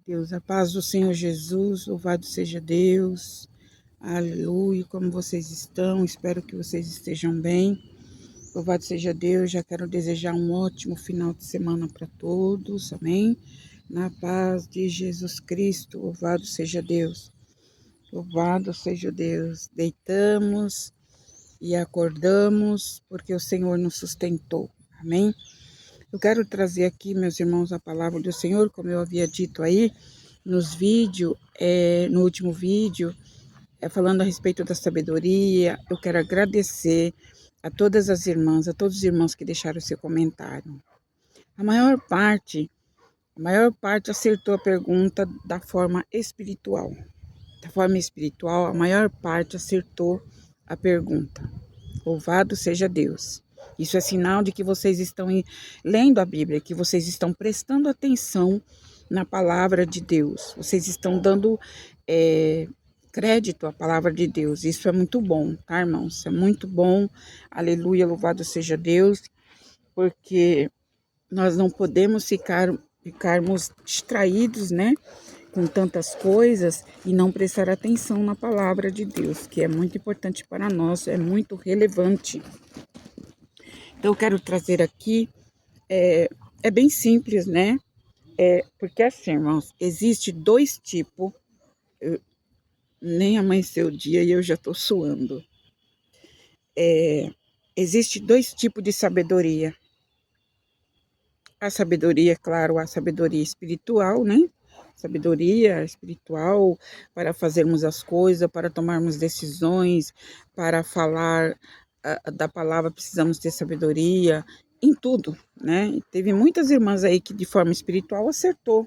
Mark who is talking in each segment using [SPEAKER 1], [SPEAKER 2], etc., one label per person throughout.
[SPEAKER 1] Deus, a paz do Senhor Jesus, louvado seja Deus, aleluia, como vocês estão, espero que vocês estejam bem, louvado seja Deus, já quero desejar um ótimo final de semana para todos, amém, na paz de Jesus Cristo, louvado seja Deus, deitamos e acordamos, porque o Senhor nos sustentou, amém. Eu quero trazer aqui, meus irmãos, a palavra do Senhor, como eu havia dito aí, nos vídeos, no último vídeo, falando a respeito da sabedoria. Eu quero agradecer a todas as irmãs, a todos os irmãos que deixaram seu comentário. A maior parte acertou a pergunta da forma espiritual. Da forma espiritual, a maior parte acertou a pergunta. Louvado seja Deus. Isso é sinal de que vocês estão lendo a Bíblia, que vocês estão prestando atenção na palavra de Deus. Vocês estão dando crédito à palavra de Deus. Isso é muito bom, tá, irmãos? É muito bom. Aleluia, louvado seja Deus. Porque nós não podemos ficarmos distraídos, né? Com tantas coisas e não prestar atenção na palavra de Deus, que é muito importante para nós, é muito relevante. Então, eu quero trazer aqui, é bem simples, né? Porque assim, irmãos, existe dois tipos, nem amanheceu o dia e eu já tô suando. Existe dois tipos de sabedoria. A sabedoria, claro, a sabedoria espiritual, né? Sabedoria espiritual para fazermos as coisas, para tomarmos decisões, para falar da palavra, precisamos ter sabedoria em tudo, né? E teve muitas irmãs aí que de forma espiritual acertou,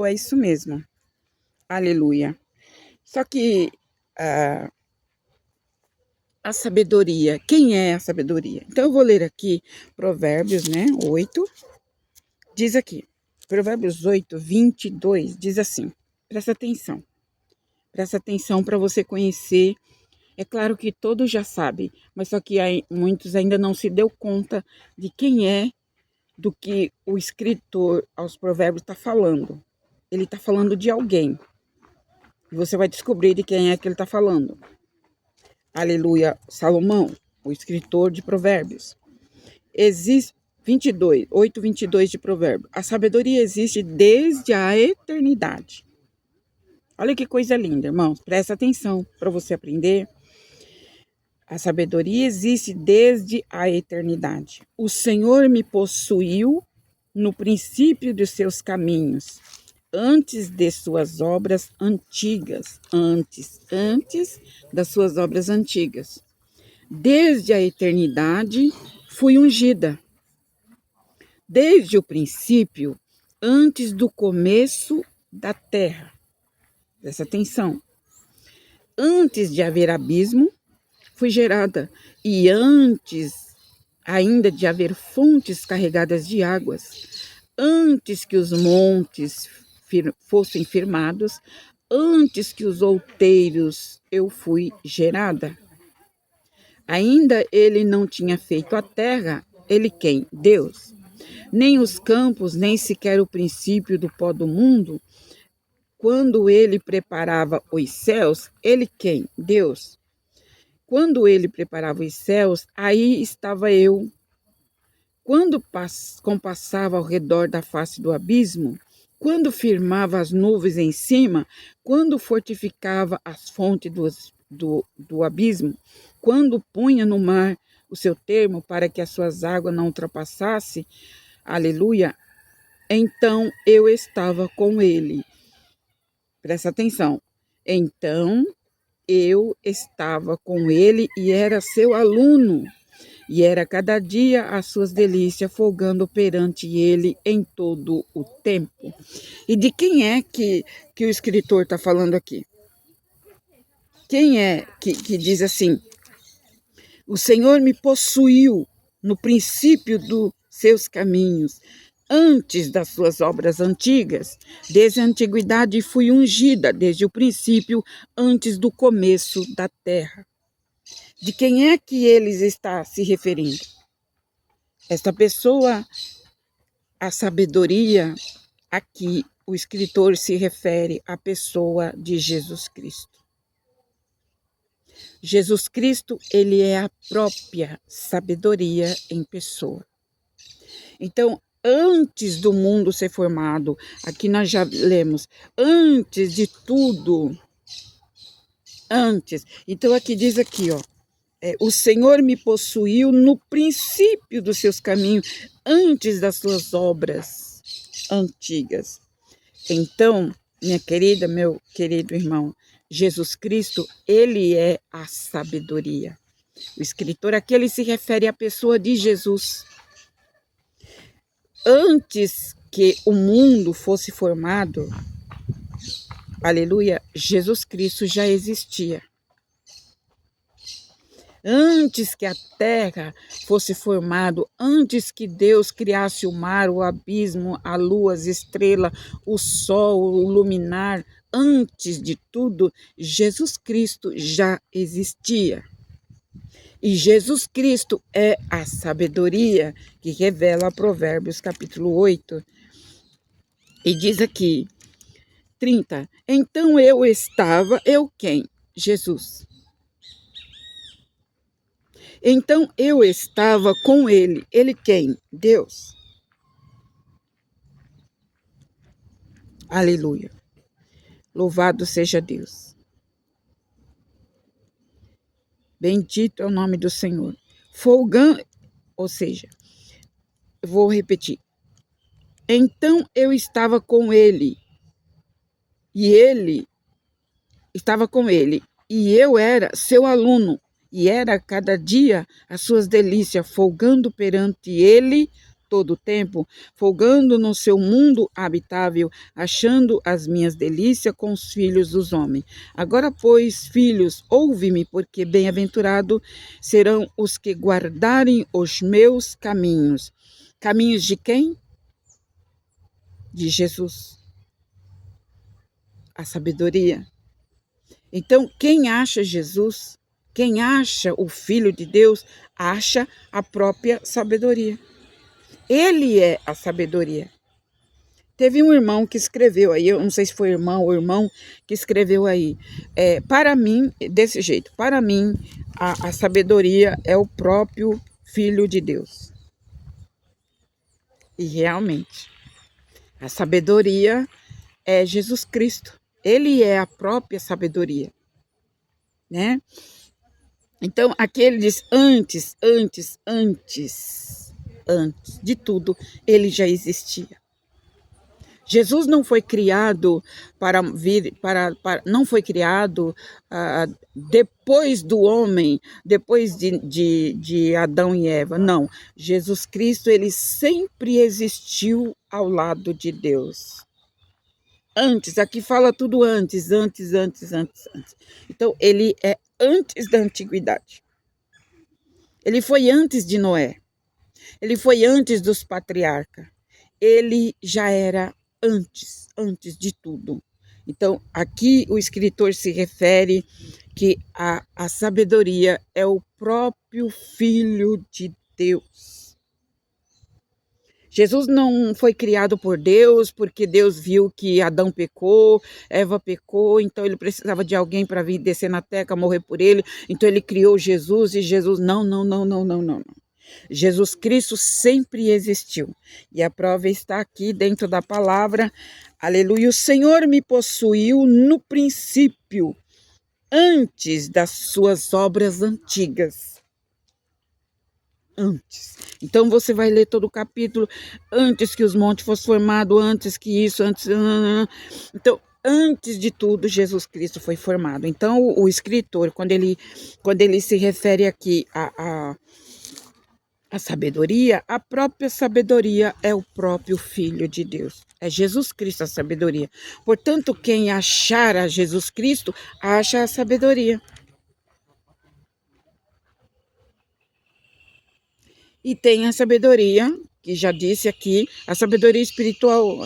[SPEAKER 1] é isso mesmo, aleluia. Só que a sabedoria, quem é a sabedoria? Então eu vou ler aqui Provérbios, né, 8, diz aqui, Provérbios 8, 22, diz assim, presta atenção para você conhecer. É claro que todos já sabem, mas só que muitos ainda não se deu conta de quem é, do que o escritor aos provérbios está falando. Ele está falando de alguém. E você vai descobrir de quem é que ele está falando. Aleluia, Salomão, o escritor de provérbios. Existe 8:22 de provérbio. A sabedoria existe desde a eternidade. Olha que coisa linda, irmãos. Presta atenção para você aprender. A sabedoria existe desde a eternidade. O Senhor me possuiu no princípio de seus caminhos, antes de suas obras antigas, antes das suas obras antigas. Desde a eternidade fui ungida. Desde o princípio, antes do começo da terra. Presta atenção. Antes de haver abismo, fui gerada, e antes ainda de haver fontes carregadas de águas, antes que os montes fossem firmados, antes que os outeiros eu fui gerada. Ainda ele não tinha feito a terra, ele quem? Deus. Nem os campos, nem sequer o princípio do pó do mundo. Quando ele preparava os céus, ele quem? Deus. Quando ele preparava os céus, aí estava eu. Quando compassava ao redor da face do abismo, quando firmava as nuvens em cima, quando fortificava as fontes do abismo, quando punha no mar o seu termo para que as suas águas não ultrapassassem, aleluia, então eu estava com ele. Presta atenção. Então eu estava com ele e era seu aluno, e era cada dia as suas delícias folgando perante ele em todo o tempo. E de quem é que o escritor está falando aqui? Quem é que diz assim, o Senhor me possuiu no princípio dos seus caminhos, antes das suas obras antigas, desde a antiguidade fui ungida, desde o princípio, antes do começo da terra. De quem é que eles está se referindo? Esta pessoa, a sabedoria aqui o escritor se refere à pessoa de Jesus Cristo. Jesus Cristo, ele é a própria sabedoria em pessoa. Então, antes do mundo ser formado, aqui nós já lemos, antes de tudo, antes. Então, aqui diz aqui, ó, o Senhor me possuiu no princípio dos seus caminhos, antes das suas obras antigas. Então, minha querida, meu querido irmão, Jesus Cristo, ele é a sabedoria. O escritor aqui, ele se refere à pessoa de Jesus. Antes que o mundo fosse formado, aleluia, Jesus Cristo já existia. Antes que a terra fosse formado, antes que Deus criasse o mar, o abismo, a lua, as estrelas, o sol, o luminar, antes de tudo, Jesus Cristo já existia. E Jesus Cristo é a sabedoria que revela Provérbios capítulo 8. E diz aqui, 30, então eu quem? Jesus. Então eu estava com ele. Ele quem? Deus. Aleluia. Louvado seja Deus. Bendito é o nome do Senhor. Folgando, ou seja, vou repetir. Então eu estava com ele. E ele estava com ele. E eu era seu aluno. E era cada dia as suas delícias, folgando perante ele todo o tempo, folgando no seu mundo habitável, achando as minhas delícias com os filhos dos homens. Agora, pois, filhos, ouve-me, porque bem-aventurado serão os que guardarem os meus caminhos. Caminhos de quem? De Jesus. A sabedoria. Então, quem acha Jesus, quem acha o Filho de Deus, acha a própria sabedoria. Ele é a sabedoria. Teve um irmão que escreveu aí, eu não sei se foi irmão ou irmão, que escreveu aí, para mim, desse jeito, para mim, a sabedoria é o próprio Filho de Deus. E realmente, a sabedoria é Jesus Cristo. Ele é a própria sabedoria, né? Então, aqui ele diz antes de tudo, ele já existia. Jesus não foi criado não foi criado depois do homem, depois de Adão e Eva. Não, Jesus Cristo, ele sempre existiu ao lado de Deus. Antes, aqui fala tudo antes. Então, ele é antes da antiguidade. Ele foi antes de Noé. Ele foi antes dos patriarcas. Ele já era antes de tudo. Então, aqui o escritor se refere que a sabedoria é o próprio Filho de Deus. Jesus não foi criado por Deus, porque Deus viu que Adão pecou, Eva pecou, então ele precisava de alguém para vir descer na terra, morrer por ele, então ele criou Jesus, e Jesus, não. Jesus Cristo sempre existiu, e a prova está aqui dentro da palavra, aleluia, o Senhor me possuiu no princípio, antes das suas obras antigas. Antes. Então você vai ler todo o capítulo, antes que os montes fossem formados, antes que isso, antes... Então, antes de tudo, Jesus Cristo foi formado. Então, o escritor, quando ele se refere aqui a sabedoria, a própria sabedoria é o próprio Filho de Deus. É Jesus Cristo a sabedoria. Portanto, quem achar a Jesus Cristo, acha a sabedoria. E tem a sabedoria, que já disse aqui, a sabedoria espiritual,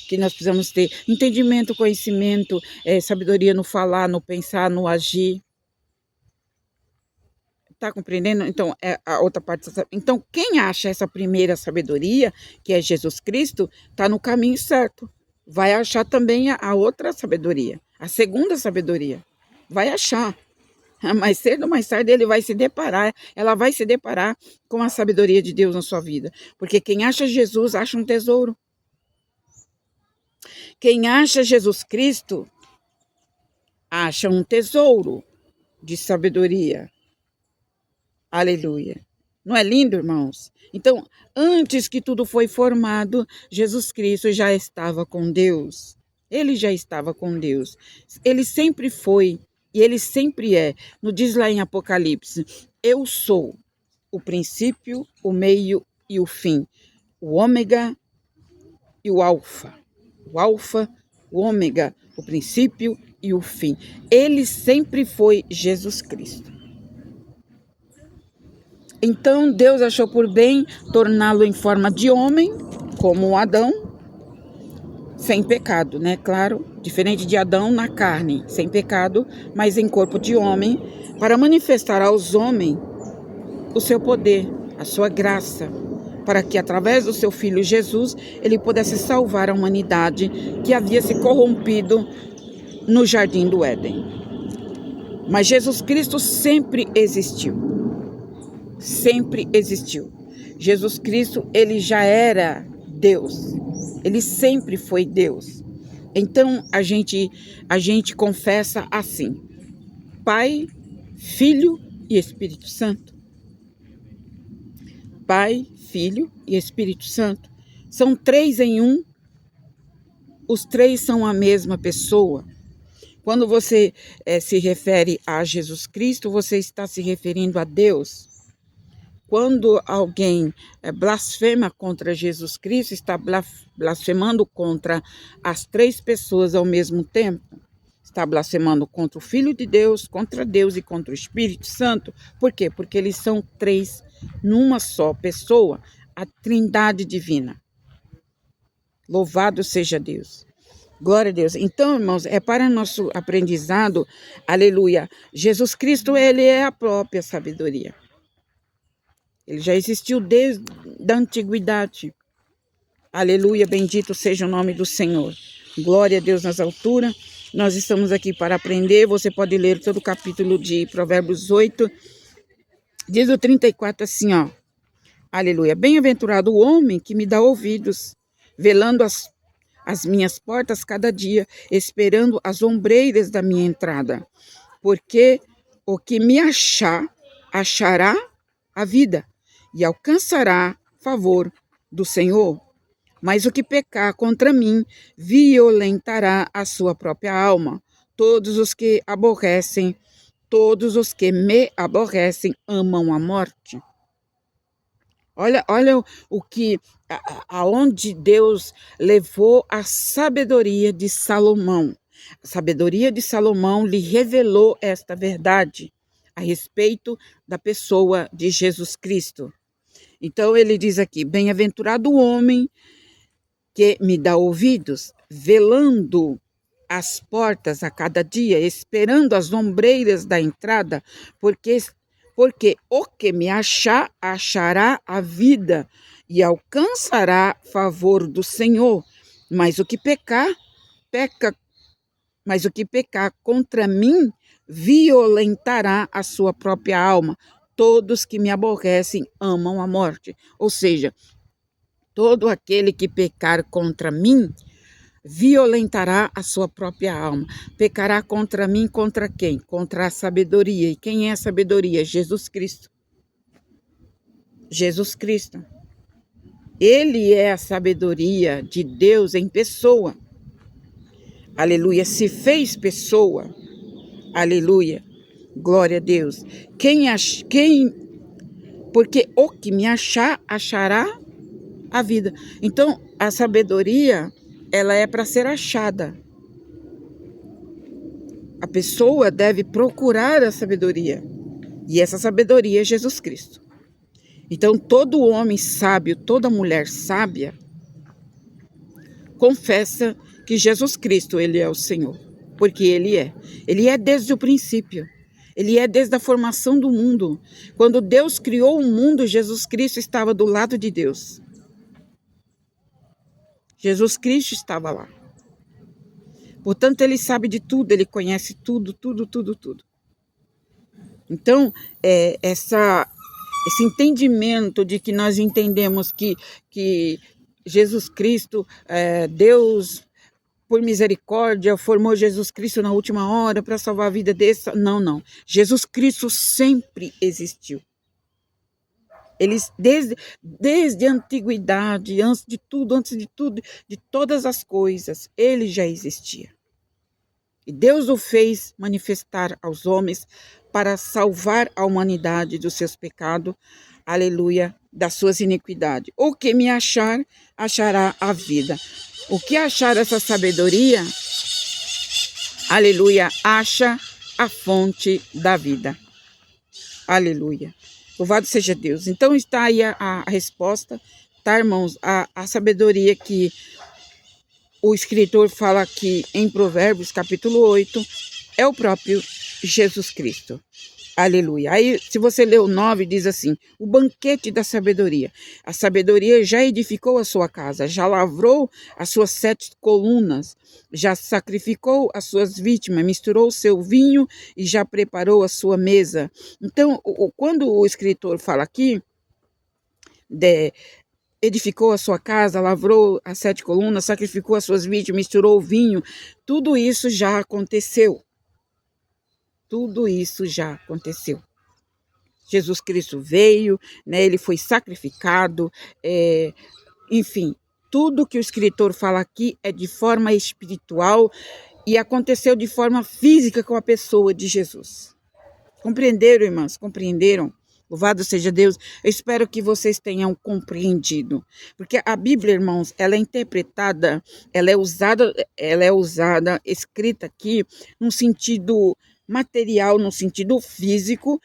[SPEAKER 1] que nós precisamos ter entendimento, conhecimento, sabedoria no falar, no pensar, no agir. Está compreendendo? Então, a outra parte. Então, quem acha essa primeira sabedoria, que é Jesus Cristo, está no caminho certo. vai achar também a outra sabedoria, a segunda sabedoria. Vai achar. Mais cedo ou mais tarde ela vai se deparar com a sabedoria de Deus na sua vida. Porque quem acha Jesus acha um tesouro. Quem acha Jesus Cristo acha um tesouro de sabedoria. Aleluia. Não é lindo, irmãos? Então, antes que tudo foi formado, Jesus Cristo já estava com Deus. Ele já estava com Deus. Ele sempre foi e ele sempre é. Nos diz lá em Apocalipse, eu sou o princípio, o meio e o fim. O ômega e o alfa. O alfa, o ômega, o princípio e o fim. Ele sempre foi Jesus Cristo. Então Deus achou por bem torná-lo em forma de homem, como Adão, sem pecado, né? Claro, diferente de Adão na carne, sem pecado, mas em corpo de homem, para manifestar aos homens o seu poder, a sua graça, para que através do seu Filho Jesus, ele pudesse salvar a humanidade que havia se corrompido no jardim do Éden. Mas Jesus Cristo sempre existiu. Sempre existiu. Jesus Cristo, ele já era Deus. Ele sempre foi Deus. Então, a gente confessa assim: Pai, Filho e Espírito Santo. Pai, Filho e Espírito Santo. São três em um. Os três são a mesma pessoa. Quando você se refere a Jesus Cristo, você está se referindo a Deus. Quando alguém blasfema contra Jesus Cristo, está blasfemando contra as três pessoas ao mesmo tempo. Está blasfemando contra o Filho de Deus, contra Deus e contra o Espírito Santo. Por quê? Porque eles são três numa só pessoa, a Trindade divina. Louvado seja Deus. Glória a Deus. Então, irmãos, é para nosso aprendizado, aleluia. Jesus Cristo, ele é a própria sabedoria. Ele já existiu desde a antiguidade. Aleluia, bendito seja o nome do Senhor. Glória a Deus nas alturas. Nós estamos aqui para aprender. Você pode ler todo o capítulo de Provérbios 8. Diz o 34 assim, ó. Aleluia. Bem-aventurado o homem que me dá ouvidos, velando as minhas portas cada dia, esperando as ombreiras da minha entrada. Porque o que me achará a vida e alcançará favor do Senhor. Mas o que pecar contra mim, violentará a sua própria alma. Todos os que me aborrecem, amam a morte. Olha o que, aonde Deus levou a sabedoria de Salomão. A sabedoria de Salomão lhe revelou esta verdade a respeito da pessoa de Jesus Cristo. Então ele diz aqui, bem-aventurado o homem que me dá ouvidos, velando as portas a cada dia, esperando as ombreiras da entrada, porque o que me achará a vida e alcançará favor do Senhor. Mas o que pecar contra mim, violentará a sua própria alma. Todos que me aborrecem amam a morte. Ou seja, todo aquele que pecar contra mim, violentará a sua própria alma. Pecará contra mim, contra quem? Contra a sabedoria. E quem é a sabedoria? Jesus Cristo. Jesus Cristo. Ele é a sabedoria de Deus em pessoa. Aleluia. Se fez pessoa. Aleluia. Glória a Deus. Porque o que me achará a vida. Então, a sabedoria, ela é para ser achada. A pessoa deve procurar a sabedoria. E essa sabedoria é Jesus Cristo. Então, todo homem sábio, toda mulher sábia, confessa que Jesus Cristo, ele é o Senhor. Porque ele é. Ele é desde o princípio. Ele é desde a formação do mundo. Quando Deus criou o mundo, Jesus Cristo estava do lado de Deus. Jesus Cristo estava lá. Portanto, ele sabe de tudo, ele conhece tudo, tudo, tudo, tudo. Então, esse entendimento de que nós entendemos que Jesus Cristo, Deus, por misericórdia, formou Jesus Cristo na última hora para salvar a vida dessa. Não, não. Jesus Cristo sempre existiu. Eles, desde a antiguidade, antes de tudo, de todas as coisas, ele já existia. E Deus o fez manifestar aos homens para salvar a humanidade dos seus pecados, aleluia, das suas iniquidades. O que me achar, achará a vida. O que achar essa sabedoria, aleluia, acha a fonte da vida. Aleluia. Louvado seja Deus. Então está aí a resposta, tá, irmãos? A sabedoria que o escritor fala aqui em Provérbios, capítulo 8, é o próprio Jesus Cristo. Aleluia. Aí, se você ler o 9, diz assim: o banquete da sabedoria. A sabedoria já edificou a sua casa, já lavrou as suas 7 colunas, já sacrificou as suas vítimas, misturou o seu vinho e já preparou a sua mesa. Então, quando o escritor fala aqui, edificou a sua casa, lavrou as 7 colunas, sacrificou as suas vítimas, misturou o vinho, tudo isso já aconteceu. Tudo isso já aconteceu. Jesus Cristo veio, né, ele foi sacrificado, enfim, tudo que o escritor fala aqui é de forma espiritual e aconteceu de forma física com a pessoa de Jesus. Compreenderam, irmãs? Compreenderam? Louvado seja Deus. Eu espero que vocês tenham compreendido. Porque a Bíblia, irmãos, ela é interpretada, ela é usada, escrita aqui, num sentido material, no sentido físico,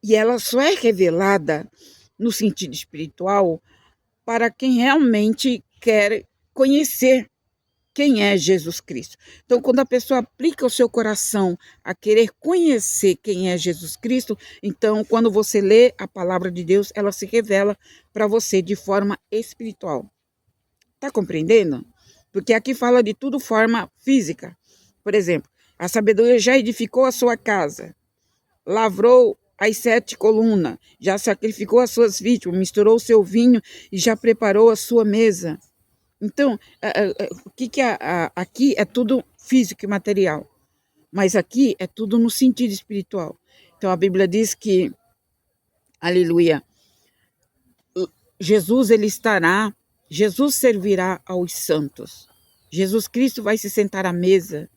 [SPEAKER 1] e ela só é revelada no sentido espiritual para quem realmente quer conhecer quem é Jesus Cristo. Então, quando a pessoa aplica o seu coração a querer conhecer quem é Jesus Cristo, então, quando você lê a palavra de Deus, ela se revela para você de forma espiritual. Tá compreendendo? Porque aqui fala de tudo forma física. Por exemplo, a sabedoria já edificou a sua casa, lavrou as 7 colunas, já sacrificou as suas vítimas, misturou o seu vinho e já preparou a sua mesa. Então, o que aqui é tudo físico e material, mas aqui é tudo no sentido espiritual. Então, a Bíblia diz que, aleluia, Jesus servirá aos santos. Jesus Cristo vai se sentar à mesa.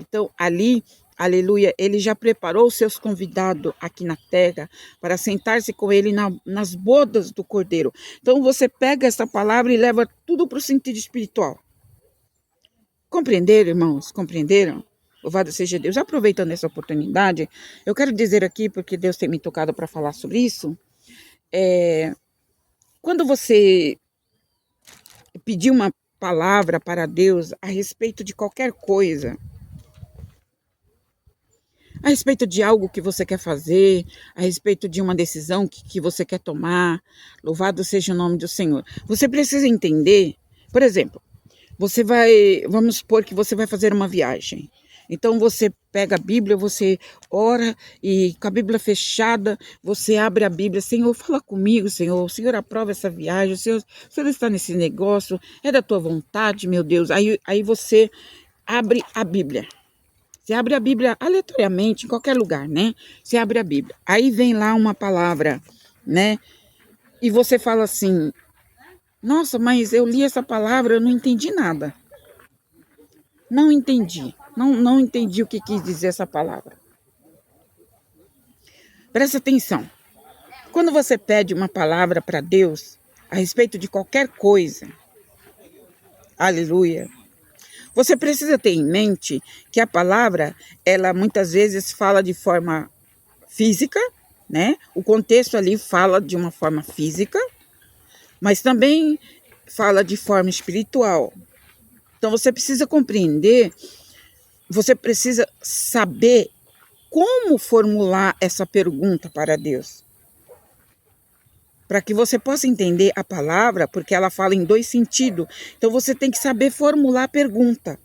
[SPEAKER 1] Então, ali, aleluia, ele já preparou os seus convidados aqui na terra para sentar-se com ele nas bodas do Cordeiro. Então, você pega essa palavra e leva tudo para o sentido espiritual. Compreenderam, irmãos? Compreenderam? Louvado seja Deus. Aproveitando essa oportunidade, eu quero dizer aqui, porque Deus tem me tocado para falar sobre isso, quando você pedir uma palavra para Deus a respeito de qualquer coisa, a respeito de algo que você quer fazer, a respeito de uma decisão que você quer tomar, louvado seja o nome do Senhor. Você precisa entender, por exemplo, vamos supor que você vai fazer uma viagem. Então você pega a Bíblia, você ora e com a Bíblia fechada, você abre a Bíblia, Senhor, fala comigo, Senhor, o Senhor aprova essa viagem, o Senhor está nesse negócio, é da tua vontade, meu Deus. Aí você abre a Bíblia. Você abre a Bíblia aleatoriamente, em qualquer lugar, né? Você abre a Bíblia. Aí vem lá uma palavra, né? E você fala assim, nossa, mas eu li essa palavra, eu não entendi nada. Não entendi. Não entendi o que quis dizer essa palavra. Presta atenção. Quando você pede uma palavra para Deus, a respeito de qualquer coisa, aleluia, você precisa ter em mente que a palavra, ela muitas vezes fala de forma física, né? O contexto ali fala de uma forma física, mas também fala de forma espiritual. Então você precisa compreender, você precisa saber como formular essa pergunta para Deus. Para que você possa entender a palavra, porque ela fala em 2 sentidos. Então você tem que saber formular a pergunta.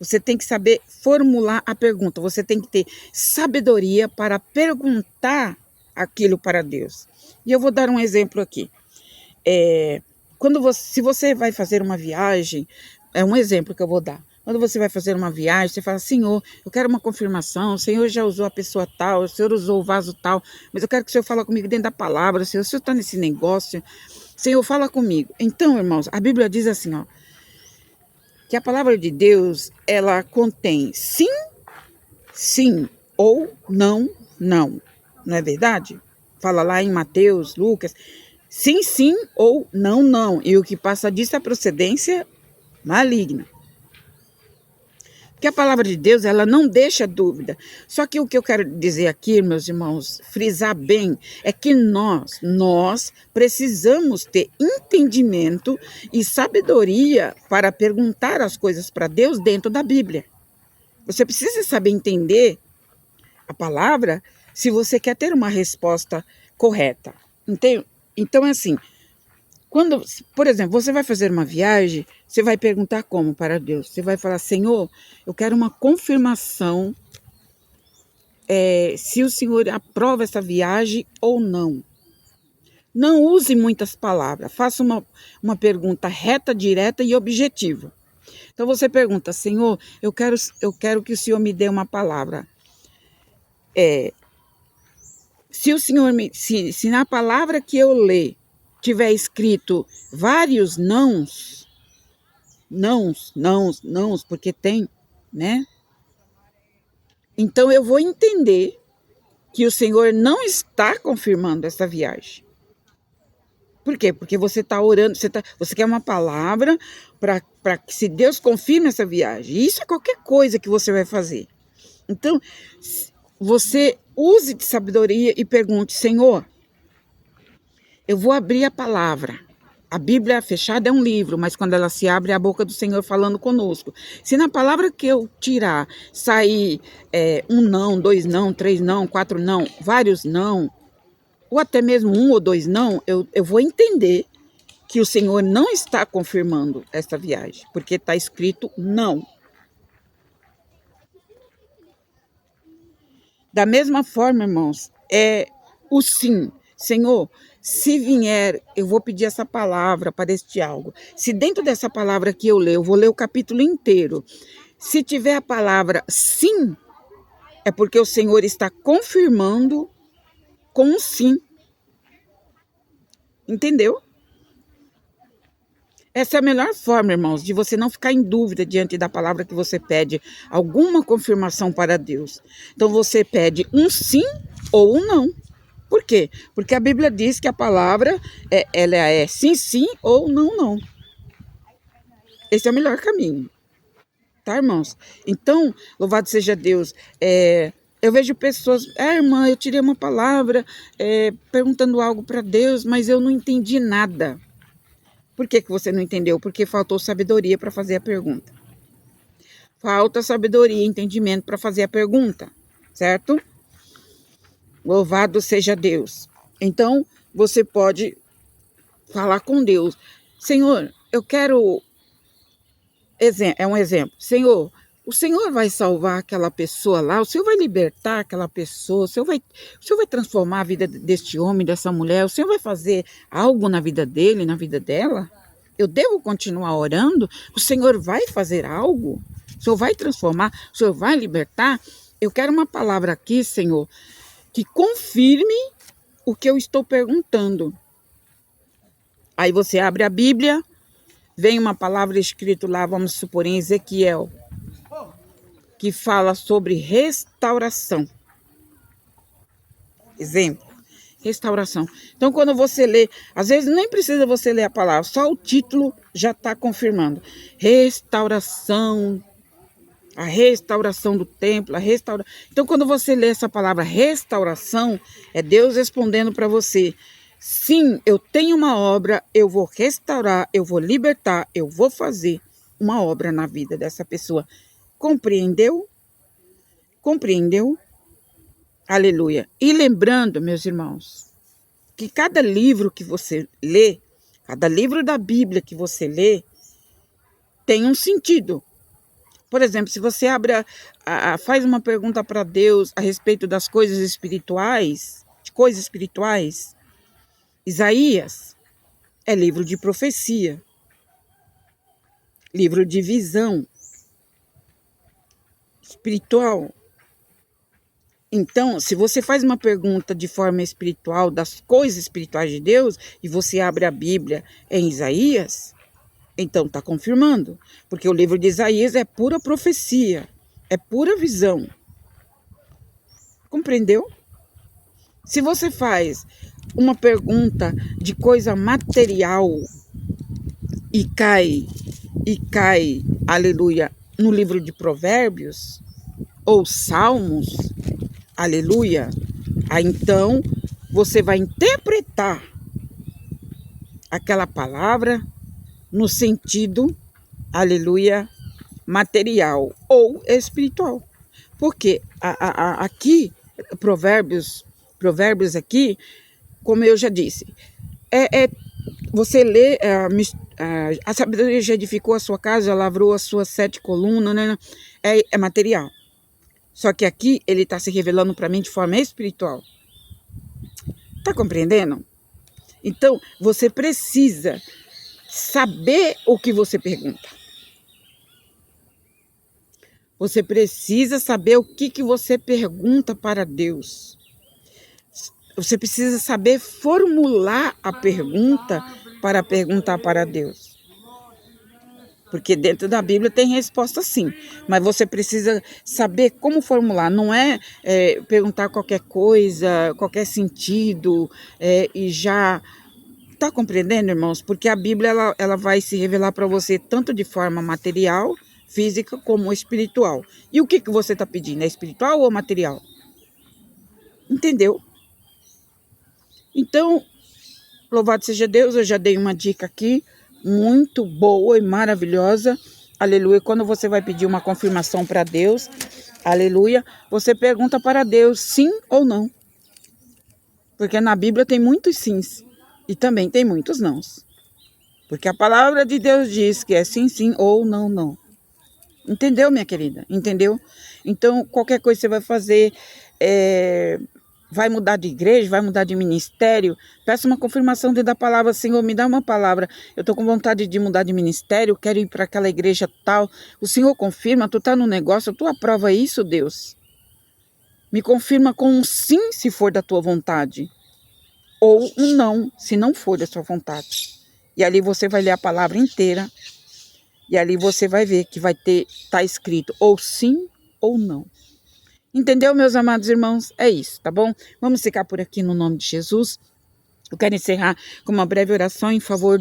[SPEAKER 1] Você tem que saber formular a pergunta. Você tem que ter sabedoria para perguntar aquilo para Deus. E eu vou dar um exemplo aqui. Se você vai fazer uma viagem, é um exemplo que eu vou dar. Quando você vai fazer uma viagem, você fala, Senhor, eu quero uma confirmação, o Senhor já usou a pessoa tal, o Senhor usou o vaso tal, mas eu quero que o Senhor fale comigo dentro da palavra, Senhor, o Senhor está nesse negócio, Senhor, fala comigo. Então, irmãos, a Bíblia diz assim, ó, que a palavra de Deus, ela contém sim, sim, ou não, não. Não é verdade? Fala lá em Mateus, Lucas, sim, sim, ou não, não. E o que passa disso é procedência maligna. Porque a palavra de Deus, ela não deixa dúvida. Só que o que eu quero dizer aqui, meus irmãos, frisar bem, é que nós precisamos ter entendimento e sabedoria para perguntar as coisas para Deus dentro da Bíblia. Você precisa saber entender a palavra se você quer ter uma resposta correta. Então, é assim, quando, por exemplo, você vai fazer uma viagem, você vai perguntar como para Deus. Você vai falar, Senhor, eu quero uma confirmação se o Senhor aprova essa viagem ou não. Não use muitas palavras. Faça uma pergunta reta, direta e objetiva. Então você pergunta, Senhor, eu quero que o Senhor me dê uma palavra. Se o Senhor se na palavra que eu ler tiver escrito vários nãos, porque tem, né? Então eu vou entender que o Senhor não está confirmando essa viagem. Por quê? Porque você está orando, você quer uma palavra para que se Deus confirme essa viagem. Isso é qualquer coisa que você vai fazer. Então, você use de sabedoria e pergunte, Senhor, eu vou abrir a palavra. A Bíblia fechada é um livro, mas quando ela se abre, é a boca do Senhor falando conosco. Se na palavra que eu tirar, sair um não, dois não, três não, quatro não, vários não, ou até mesmo um ou dois não, eu vou entender que o Senhor não está confirmando essa viagem, porque está escrito não. Da mesma forma, irmãos, o sim. Senhor, se vier, eu vou pedir essa palavra para este algo. Se dentro dessa palavra que eu ler, eu vou ler o capítulo inteiro. Se tiver a palavra sim, é porque o Senhor está confirmando com um sim. Entendeu? Essa é a melhor forma, irmãos, de você não ficar em dúvida diante da palavra que você pede alguma confirmação para Deus. Então você pede um sim ou um não. Por quê? Porque a Bíblia diz que a palavra ela é sim, sim ou não, não. Esse é o melhor caminho. Tá, irmãos? Então, louvado seja Deus. Eu vejo pessoas, irmã, eu tirei uma palavra perguntando algo para Deus, mas eu não entendi nada. Por que você não entendeu? Porque faltou sabedoria para fazer a pergunta. Falta sabedoria e entendimento para fazer a pergunta, certo? Louvado seja Deus. Então, você pode falar com Deus. Senhor, eu quero... É um exemplo. Senhor, o Senhor vai salvar aquela pessoa lá, o Senhor vai libertar aquela pessoa, o Senhor vai transformar a vida deste homem, dessa mulher, o Senhor vai fazer algo na vida dele, na vida dela? Eu devo continuar orando? O Senhor vai fazer algo? O Senhor vai transformar? O Senhor vai libertar? Eu quero uma palavra aqui, Senhor, que confirme o que eu estou perguntando. Aí você abre a Bíblia, vem uma palavra escrita lá, vamos supor, em Ezequiel, que fala sobre restauração. Exemplo, restauração. Então, quando você lê, às vezes nem precisa você ler a palavra, só o título já está confirmando. Restauração, a restauração do templo, Então, quando você lê essa palavra restauração, é Deus respondendo para você, sim, eu tenho uma obra, eu vou restaurar, eu vou libertar, eu vou fazer uma obra na vida dessa pessoa. Compreendeu? Compreendeu? Aleluia. E lembrando, meus irmãos, que cada livro que você lê, cada livro da Bíblia que você lê, tem um sentido. Por exemplo, se você faz uma pergunta para Deus a respeito das coisas espirituais, de coisas espirituais, Isaías é livro de profecia, livro de visão espiritual. Então, se você faz uma pergunta de forma espiritual, das coisas espirituais de Deus, e você abre a Bíblia em Isaías, então está confirmando. Porque o livro de Isaías é pura profecia, é pura visão. Compreendeu? Se você faz uma pergunta de coisa material e cai, aleluia, no livro de Provérbios ou Salmos, aleluia, aí então você vai interpretar aquela palavra no sentido, aleluia, material ou espiritual. Porque aqui, Provérbios aqui, como eu já disse, você lê, a sabedoria já edificou a sua casa, lavrou as suas 7 colunas, né? É material. Só que aqui ele está se revelando para mim de forma espiritual. Tá compreendendo? Então, você precisa saber o que você pergunta. Você precisa saber o que você pergunta para Deus. Você precisa saber formular a pergunta para perguntar para Deus. Porque dentro da Bíblia tem resposta sim, mas você precisa saber como formular. Não é perguntar qualquer coisa, qualquer sentido, e já... Está compreendendo, irmãos? Porque a Bíblia ela vai se revelar para você tanto de forma material, física, como espiritual. E o que você está pedindo? É espiritual ou material? Entendeu? Então, louvado seja Deus, eu já dei uma dica aqui, muito boa e maravilhosa, aleluia. Quando você vai pedir uma confirmação para Deus, aleluia, você pergunta para Deus sim ou não. Porque na Bíblia tem muitos sims e também tem muitos nãos. Porque a palavra de Deus diz que é sim, sim ou não, não. Entendeu, minha querida? Entendeu? Então, qualquer coisa que você vai fazer, vai mudar de igreja, vai mudar de ministério, peça uma confirmação dentro da palavra. Senhor, me dá uma palavra, eu estou com vontade de mudar de ministério, quero ir para aquela igreja tal. O Senhor confirma, tu está no negócio, tu aprova isso, Deus. Me confirma com um sim, se for da tua vontade, ou um não, se não for da sua vontade. E ali você vai ler a palavra inteira, e ali você vai ver que tá escrito ou sim ou não. Entendeu, meus amados irmãos? É isso, tá bom? Vamos ficar por aqui no nome de Jesus. Eu quero encerrar com uma breve oração em favor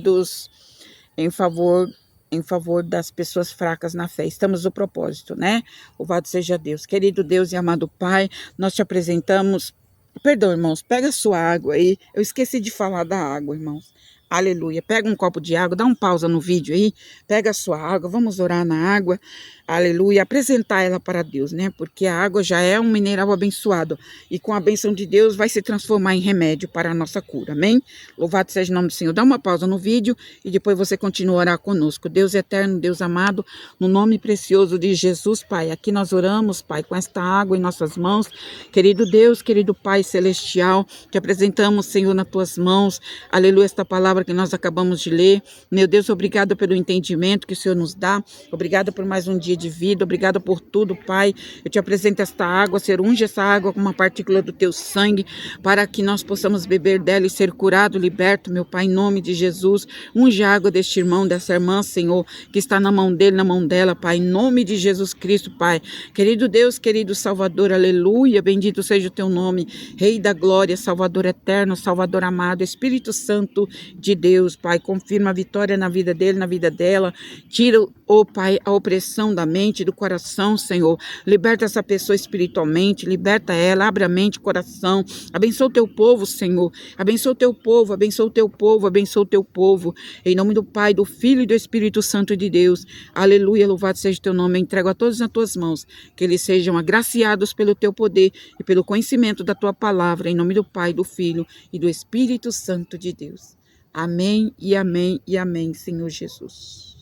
[SPEAKER 1] das pessoas fracas na fé. Estamos no propósito, né? Louvado seja Deus. Querido Deus e amado Pai, nós te apresentamos... Perdão, irmãos, pega a sua água aí. Eu esqueci de falar da água, irmãos. Aleluia. Pega um copo de água, dá um pausa no vídeo aí, pega a sua água, vamos orar na água, aleluia, apresentar ela para Deus, né? Porque a água já é um mineral abençoado e com a bênção de Deus vai se transformar em remédio para a nossa cura, amém? Louvado seja o nome do Senhor. Dá uma pausa no vídeo e depois você continua a orar conosco. Deus eterno, Deus amado, no nome precioso de Jesus, Pai, aqui nós oramos, Pai, com esta água em nossas mãos. Querido Deus, querido Pai celestial, te apresentamos, Senhor, nas tuas mãos, aleluia, esta palavra que nós acabamos de ler. Meu Deus, obrigado pelo entendimento que o Senhor nos dá, obrigado por mais um dia de vida, obrigado por tudo, Pai. Eu te apresento esta água, Senhor, unge essa água com uma partícula do teu sangue, para que nós possamos beber dela e ser curado, liberto, meu Pai, em nome de Jesus. Unge a água deste irmão, dessa irmã, Senhor, que está na mão dele, na mão dela, Pai, em nome de Jesus Cristo, Pai. Querido Deus, querido Salvador, aleluia, bendito seja o teu nome, Rei da glória, Salvador eterno, Salvador amado, Espírito Santo de Deus, Pai, confirma a vitória na vida dele, na vida dela, tira, ó Pai, a opressão da mente, do coração, Senhor, liberta essa pessoa espiritualmente, liberta ela, abre a mente, coração, abençoa o teu povo, Senhor, abençoa o teu povo, abençoa o teu povo, abençoa o teu povo, em nome do Pai, do Filho e do Espírito Santo de Deus, aleluia, louvado seja o teu nome, eu entrego a todos nas tuas mãos, que eles sejam agraciados pelo teu poder e pelo conhecimento da tua palavra, em nome do Pai, do Filho e do Espírito Santo de Deus. Amém e amém e amém, Senhor Jesus.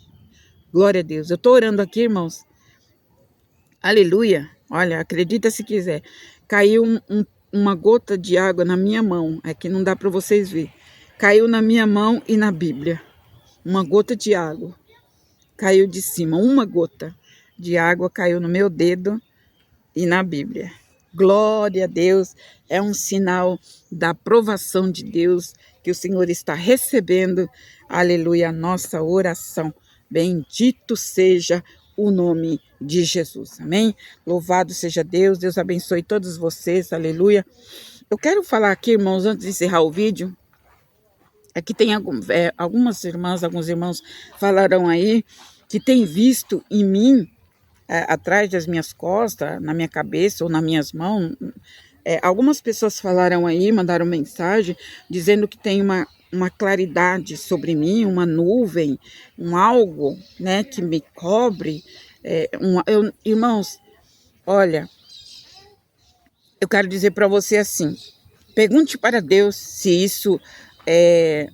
[SPEAKER 1] Glória a Deus. Eu estou orando aqui, irmãos, Aleluia. Olha, acredita se quiser. Caiu uma gota de água na minha mão. É que não dá para vocês verem. Caiu na minha mão e na Bíblia. Uma gota de água. Caiu de cima. Uma gota de água caiu no meu dedo e na Bíblia. Glória a Deus. É um sinal da aprovação de Deus que o Senhor está recebendo. Aleluia. A nossa oração. Bendito seja o nome de Jesus, amém? Louvado seja Deus, Deus abençoe todos vocês, aleluia. Eu quero falar aqui, irmãos, antes de encerrar o vídeo, aqui tem algumas irmãs, alguns irmãos falaram aí que tem visto em mim, atrás das minhas costas, na minha cabeça ou nas minhas mãos, algumas pessoas falaram aí, mandaram mensagem, dizendo que tem uma claridade sobre mim, uma nuvem, um algo, né, que me cobre. Irmãos, olha, eu quero dizer para você assim, pergunte para Deus se isso é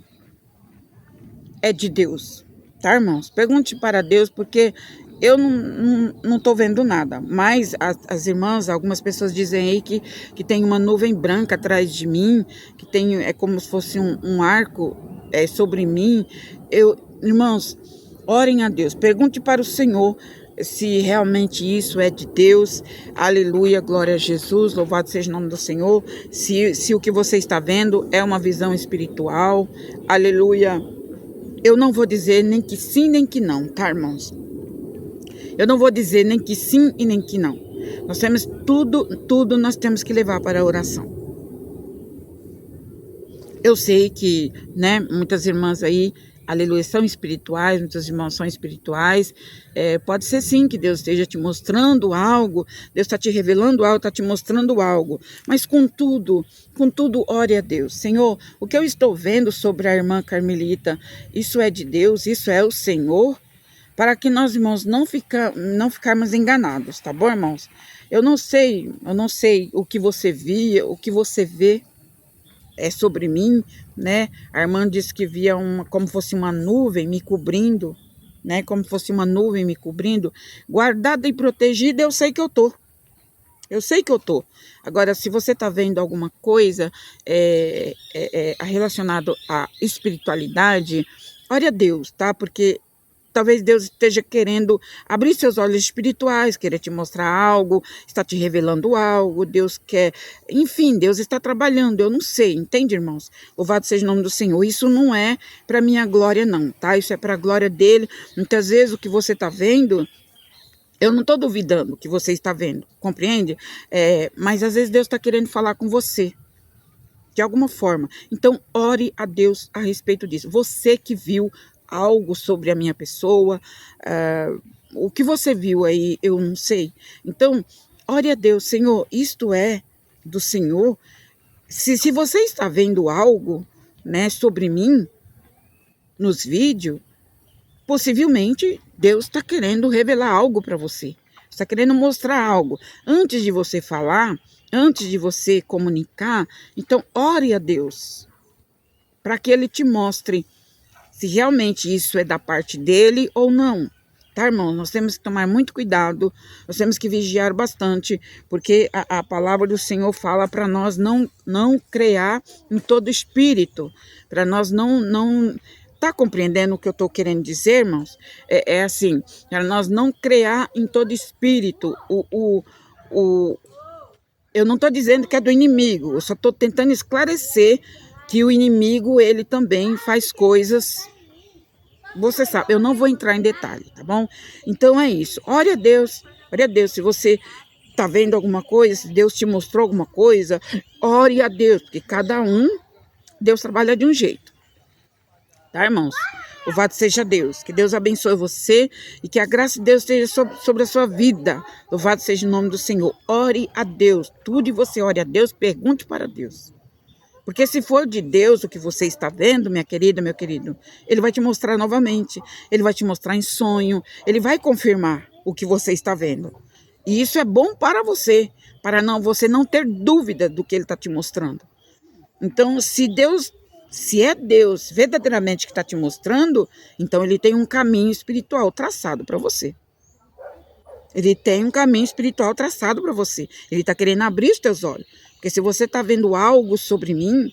[SPEAKER 1] de Deus, tá, irmãos? Pergunte para Deus, porque eu não tô vendo nada, mas as irmãs, algumas pessoas dizem aí que tem uma nuvem branca atrás de mim, que tem, como se fosse um arco sobre mim. Irmãos, orem a Deus, pergunte para o Senhor se realmente isso é de Deus. Aleluia, glória a Jesus, louvado seja o nome do Senhor. Se o que você está vendo é uma visão espiritual, aleluia. Eu não vou dizer nem que sim, nem que não, tá, irmãos? Eu não vou dizer nem que sim e nem que não. Nós temos tudo nós temos que levar para a oração. Eu sei que, né, muitas irmãs aí, aleluia, são espirituais, muitos irmãos são espirituais. Pode ser sim que Deus esteja te mostrando algo, Deus está te revelando algo, está te mostrando algo. Mas contudo, ore a Deus. Senhor, o que eu estou vendo sobre a irmã Carmelita, isso é de Deus, isso é o Senhor? Para que nós, irmãos, não ficarmos enganados, tá bom, irmãos? Eu não sei o que você via, o que você vê sobre mim, né? A irmã disse que via como fosse uma nuvem me cobrindo, né? Como fosse uma nuvem me cobrindo, guardada e protegida. Eu sei que eu tô. Agora, se você tá vendo alguma coisa relacionado à espiritualidade, ore a Deus, tá? Porque talvez Deus esteja querendo abrir seus olhos espirituais, querer te mostrar algo, está te revelando algo, Deus quer, enfim, Deus está trabalhando, eu não sei, entende, irmãos? Louvado seja o nome do Senhor. Isso não é para minha glória não, tá? Isso é para a glória dele. Muitas vezes o que você está vendo, eu não estou duvidando que você está vendo, compreende? Mas às vezes Deus está querendo falar com você, de alguma forma. Então, ore a Deus a respeito disso. Você que viu algo sobre a minha pessoa, o que você viu aí, eu não sei. Então, ore a Deus, Senhor, isto é do Senhor? Se você está vendo algo, né, sobre mim, nos vídeos, possivelmente Deus está querendo revelar algo para você. Está querendo mostrar algo. Antes de você falar, antes de você comunicar, então ore a Deus, para que Ele te mostre se realmente isso é da parte dele ou não, tá, irmão? Nós temos que tomar muito cuidado, nós temos que vigiar bastante, porque a palavra do Senhor fala para nós não criar em todo espírito, para nós não tá compreendendo o que eu estou querendo dizer, irmãos? Assim, para nós não criar em todo espírito. Eu não estou dizendo que é do inimigo, eu só estou tentando esclarecer que o inimigo, ele também faz coisas, você sabe, eu não vou entrar em detalhe, tá bom? Então é isso, ore a Deus, se você tá vendo alguma coisa, se Deus te mostrou alguma coisa, ore a Deus, porque cada um, Deus trabalha de um jeito, tá, irmãos? Louvado seja Deus, que Deus abençoe você e que a graça de Deus esteja sobre a sua vida. Louvado seja o nome do Senhor. Ore a Deus, tudo, e você ore a Deus, pergunte para Deus. Porque se for de Deus o que você está vendo, minha querida, meu querido, Ele vai te mostrar novamente. Ele vai te mostrar em sonho. Ele vai confirmar o que você está vendo. E isso é bom para você, para você não ter dúvida do que Ele está te mostrando. Então, se é Deus verdadeiramente que está te mostrando, então Ele tem um caminho espiritual traçado para você. Ele tem um caminho espiritual traçado para você. Ele está querendo abrir os teus olhos. Porque se você está vendo algo sobre mim,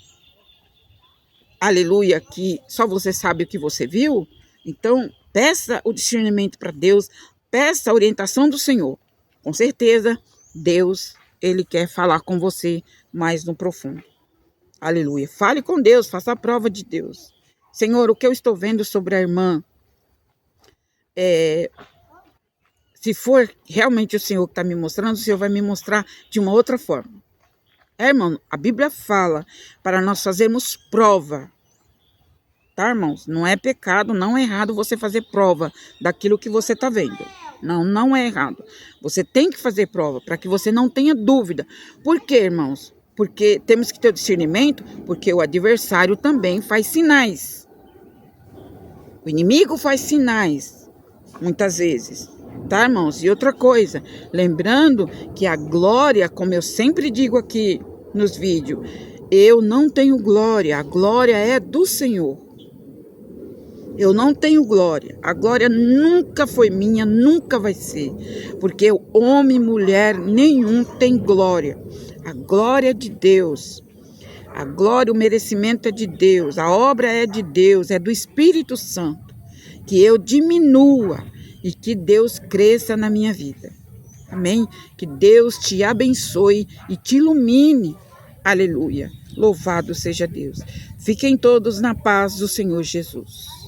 [SPEAKER 1] aleluia, que só você sabe o que você viu, então peça o discernimento para Deus, peça a orientação do Senhor. Com certeza, Deus, Ele quer falar com você mais no profundo. Aleluia. Fale com Deus, faça a prova de Deus. Senhor, o que eu estou vendo sobre a irmã, se for realmente o Senhor que está me mostrando, o Senhor vai me mostrar de uma outra forma. Irmão, a Bíblia fala para nós fazermos prova. Tá, irmãos? Não é pecado, não é errado você fazer prova daquilo que você está vendo. Não, não é errado. Você tem que fazer prova para que você não tenha dúvida. Por quê, irmãos? Porque temos que ter discernimento, porque o adversário também faz sinais. O inimigo faz sinais, muitas vezes. Tá, irmãos? E outra coisa, lembrando que a glória, como eu sempre digo aqui nos vídeos, eu não tenho glória, a glória é do Senhor. Eu não tenho glória, a glória nunca foi minha, nunca vai ser, porque homem e mulher nenhum tem glória. A glória é de Deus, a glória, o merecimento é de Deus, a obra é de Deus, é do Espírito Santo. Que eu diminua e que Deus cresça na minha vida. Amém? Que Deus te abençoe e te ilumine. Aleluia. Louvado seja Deus. Fiquem todos na paz do Senhor Jesus.